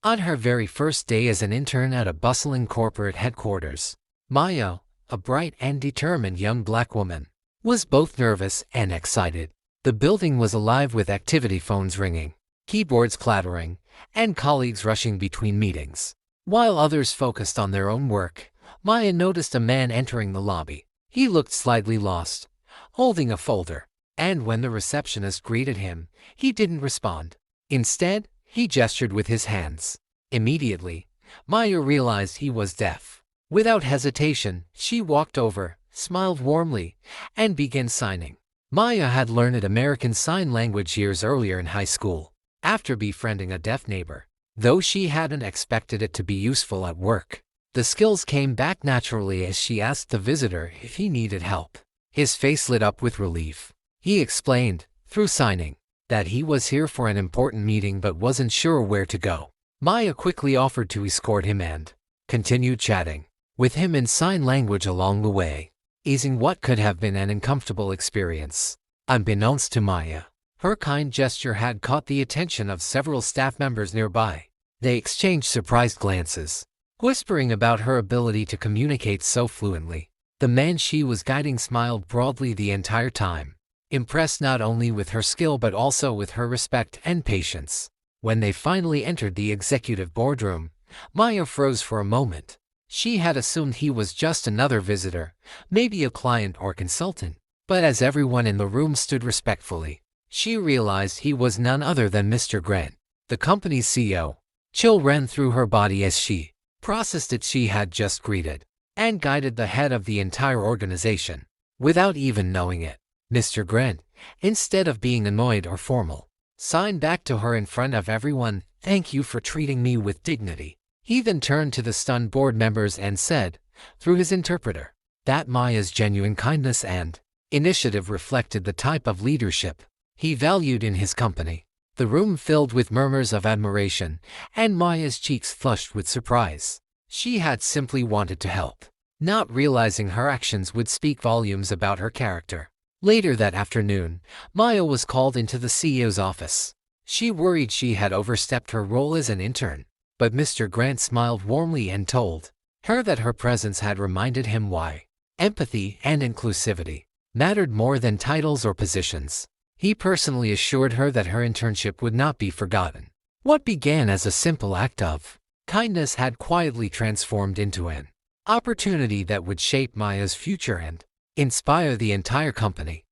On her very first day as an intern at a bustling corporate headquarters, Maya, a bright and determined young black woman, was both nervous and excited. The building was alive with activity phones ringing, keyboards clattering, and colleagues rushing between meetings. While others focused on their own work, Maya noticed a man entering the lobby. He looked slightly lost, holding a folder, and when the receptionist greeted him, he didn't respond. Instead, he gestured with his hands. Immediately, Maya realized he was deaf. Without hesitation, she walked over, smiled warmly, and began signing. Maya had learned American Sign Language years earlier in high school, after befriending a deaf neighbor. Though she hadn't expected it to be useful at work, the skills came back naturally as she asked the visitor if he needed help. His face lit up with relief. He explained, through signing, that he was here for an important meeting but wasn't sure where to go. Maya quickly offered to escort him and continued chatting with him in sign language along the way, easing what could have been an uncomfortable experience. Unbeknownst to Maya, her kind gesture had caught the attention of several staff members nearby. They exchanged surprised glances, whispering about her ability to communicate so fluently. The man she was guiding smiled broadly the entire time, impressed not only with her skill but also with her respect and patience. When they finally entered the executive boardroom, Maya froze for a moment. She had assumed he was just another visitor, maybe a client or consultant. But as everyone in the room stood respectfully, she realized he was none other than Mr. Grant, the company's CEO. Chill ran through her body as she processed it. She had just greeted and guided the head of the entire organization, without even knowing it. Mr. Grant, instead of being annoyed or formal, signed back to her in front of everyone, "Thank you for treating me with dignity." He then turned to the stunned board members and said, through his interpreter, that Maya's genuine kindness and initiative reflected the type of leadership he valued in his company. The room filled with murmurs of admiration, and Maya's cheeks flushed with surprise. She had simply wanted to help, not realizing her actions would speak volumes about her character. Later that afternoon, Maya was called into the CEO's office. She worried she had overstepped her role as an intern, but Mr. Grant smiled warmly and told her that her presence had reminded him why empathy and inclusivity mattered more than titles or positions. He personally assured her that her internship would not be forgotten. What began as a simple act of kindness had quietly transformed into an opportunity that would shape Maya's future and inspire the entire company.